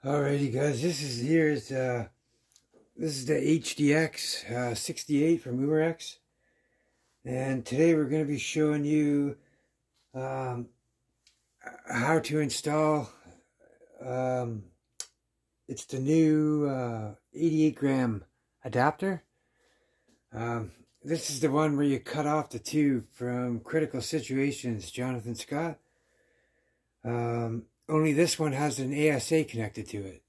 Alrighty guys, this is the HDX 68 from Umarex, and today we're going to be showing you how to install it's the new 88 gram adapter. This is the one where you cut off the tube from Critical Situations, Jonathan Scott. Only this one has an ASA connected to it.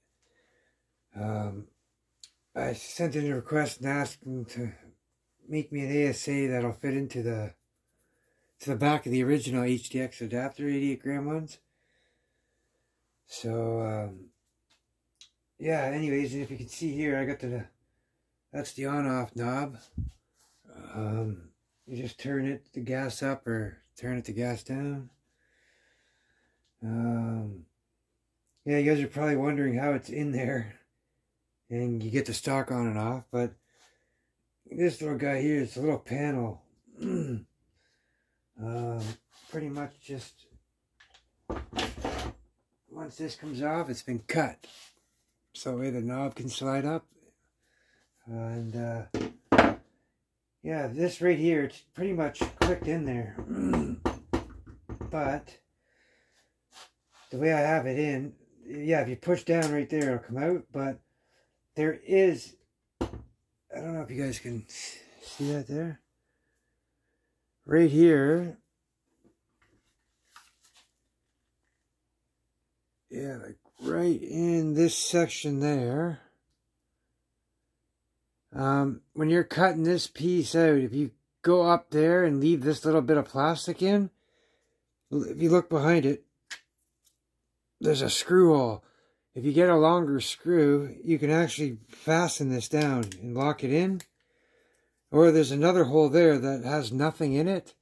I sent in a request and asked them to make me an ASA that'll fit into the back of the original HDX adapter, 88 gram ones. So yeah, anyways, if you can see here, I got that's the on-off knob. You just turn it, the gas up, or turn it, the gas down. Yeah, you guys are probably wondering how it's in there and you get the stock on and off, but this little guy here, it's a little panel. Pretty much just once this comes off, it's been cut, so that way the knob can slide up. And yeah, this right here, it's pretty much clicked in there. But the way I have it in, yeah, if you push down right there, it'll come out. But there is, I don't know if you guys can see that there. Right here. Yeah, like right in this section there. When you're cutting this piece out, if you go up there and leave this little bit of plastic in, if you look behind it, there's a screw hole. If you get a longer screw, you can actually fasten this down and lock it in. Or there's another hole there that has nothing in it.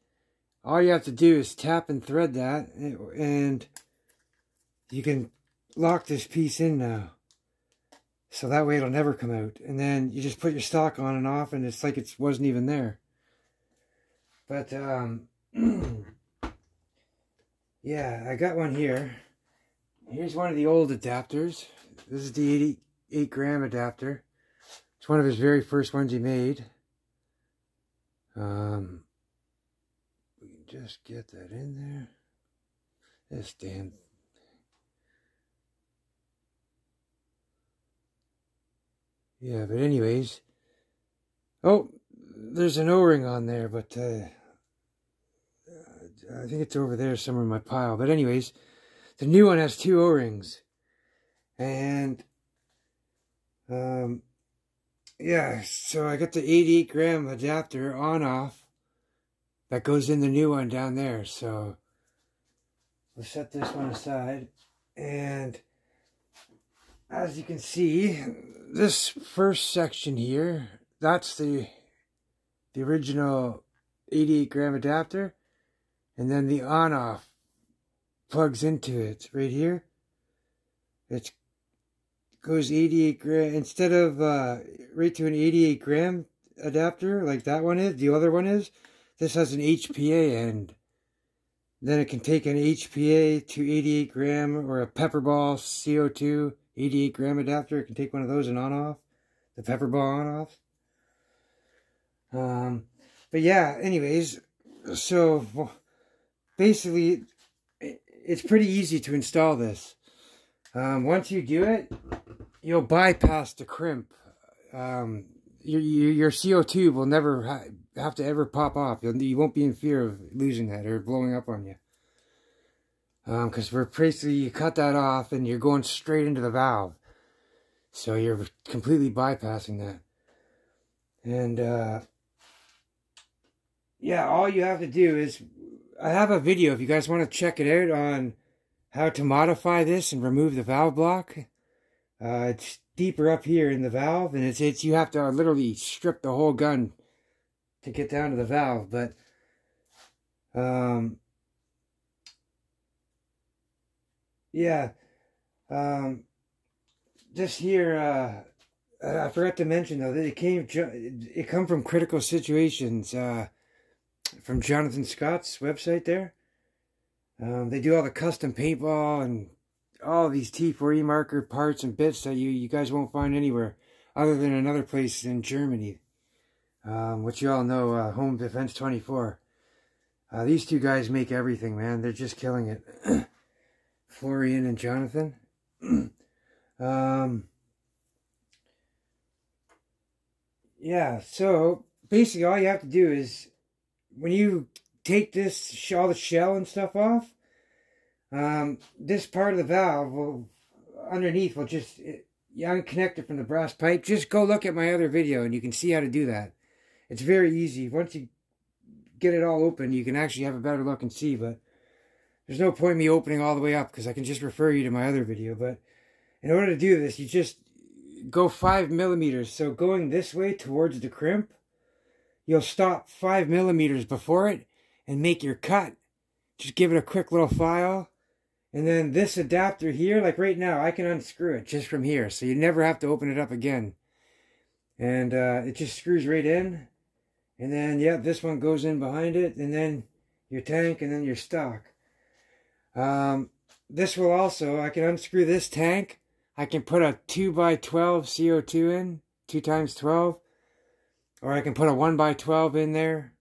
All you have to do is tap and thread that, and you can lock this piece in now. So that way it'll never come out. And then you just put your stock on and off, and it's like it wasn't even there. But yeah, I got one here. Here's one of the old adapters. This is the 88 gram adapter. It's one of his very first ones he made. We can just get that in there. This damn. Yeah, but anyways. Oh, there's an O-ring on there, but I think it's over there somewhere in my pile. But anyways, the new one has 2 O-rings. And yeah, so I got the 88 gram adapter on-off that goes in the new one down there. So we'll set this one aside. And as you can see, this first section here, that's the original 88 gram adapter. And then the on-off plugs into it right here. It goes 88 gram instead of right to an 88 gram adapter like that one is. The other one is. This has an HPA end. Then it can take an HPA to 88 gram or a Pepperball CO2 88 gram adapter. It can take one of those and on off the Pepperball on off. But yeah, anyways, so basically, it's pretty easy to install this. Once you do it, you'll bypass the crimp. Your CO2 will never have to ever pop off. You won't be in fear of losing that or blowing up on you. Because we're basically, you cut that off and you're going straight into the valve. So you're completely bypassing that. And yeah, all you have to do is, I have a video if you guys want to check it out on how to modify this and remove the valve block. It's deeper up here in the valve, and it's you have to literally strip the whole gun to get down to the valve. But yeah, this here, I forgot to mention though that it come from Critical Situations, from Jonathan Scott's website there. They do all the custom paintball and all these T4E marker parts and bits that you guys won't find anywhere other than another place in Germany, which you all know, Home Defense 24. These two guys make everything, man. They're just killing it. Florian and Jonathan. Yeah, so basically all you have to do is, when you take this, all the shell and stuff off, this part of the valve will, underneath, will just, you unconnect it from the brass pipe. Just go look at my other video and you can see how to do that. It's very easy. Once you get it all open, you can actually have a better look and see, but there's no point in me opening all the way up because I can just refer you to my other video. But in order to do this, you just go 5 millimeters. So going this way towards the crimp, you'll stop 5 millimeters before it and make your cut. Just give it a quick little file. And then this adapter here, like right now, I can unscrew it just from here. So you never have to open it up again. And it just screws right in. And then, yeah, this one goes in behind it. And then your tank and then your stock. This will also, I can unscrew this tank. I can put a 2x12 CO2 in, 2 times 12. Or I can put a 1x12 in there.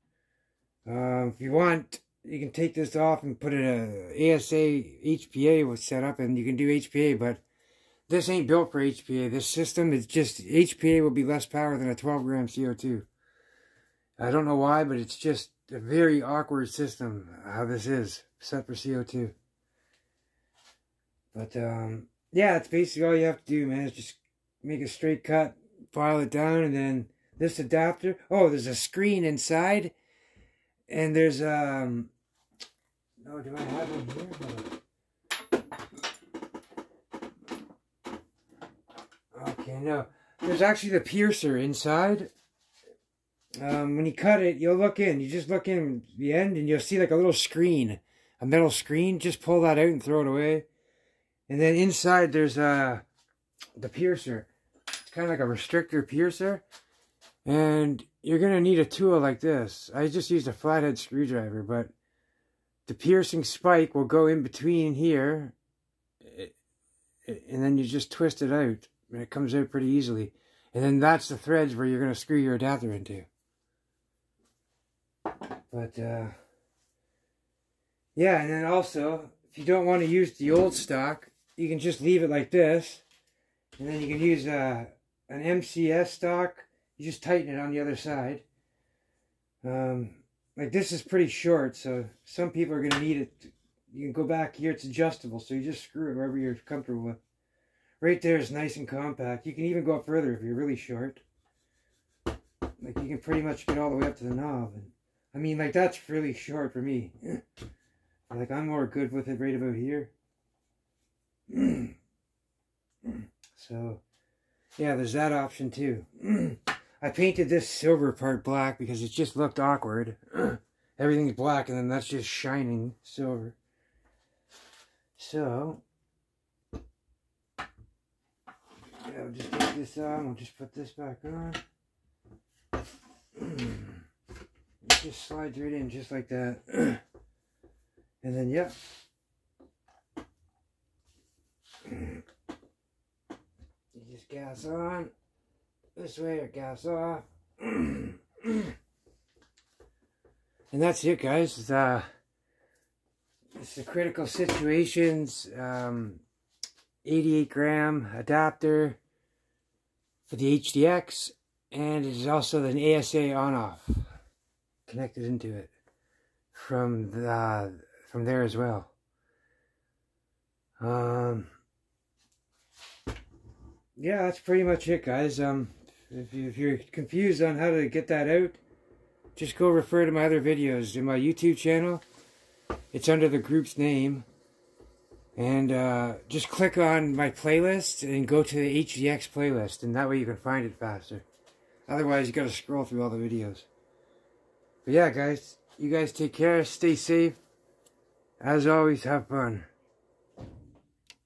If you want, you can take this off and put it a ASA HPA was set up, and you can do HPA, but this ain't built for HPA. This system is just, HPA will be less power than a 12-gram CO2. I don't know why, but it's just a very awkward system, how this is, set for CO2. But, yeah, it's basically all you have to do, man, is just make a straight cut, file it down, and then this adapter, oh, there's a screen inside, and there's, no, do I have one here? Okay, no. There's actually the piercer inside. When you cut it, you'll look in. You just look in the end, and you'll see like a little screen. A metal screen. Just pull that out and throw it away. And then inside, there's the piercer. It's kind of like a restrictor piercer. And you're going to need a tool like this. I just used a flathead screwdriver, but the piercing spike will go in between here, and then you just twist it out, and it comes out pretty easily. And then that's the threads where you're going to screw your adapter into. But, yeah, and then also, if you don't want to use the old stock, you can just leave it like this, and then you can use an MCS stock. You just tighten it on the other side. Like this is pretty short, so some people are going to need it. You can go back here, it's adjustable, so you just screw it wherever you're comfortable with. Right there is nice and compact. You can even go up further if you're really short. Like you can pretty much get all the way up to the knob. And, I mean, like that's really short for me. Like I'm more good with it right about here. So, yeah, there's that option too. I painted this silver part black because it just looked awkward. Everything's black and then that's just shining silver. So, yeah, we'll just take this on. We'll just put this back on. It just slides right in just like that. And then, yeah. You just gas on. This way or gas off. And that's it, guys. It's the Critical Situations 88 gram adapter for the HDX, and it is also an ASA on-off connected into it from there as well. Yeah, that's pretty much it, guys. If you're confused on how to get that out, just go refer to my other videos in my YouTube channel. It's under the group's name. And just click on my playlist and go to the HDX playlist. And that way you can find it faster. Otherwise, you got to scroll through all the videos. But yeah, guys, you guys take care. Stay safe. As always, have fun.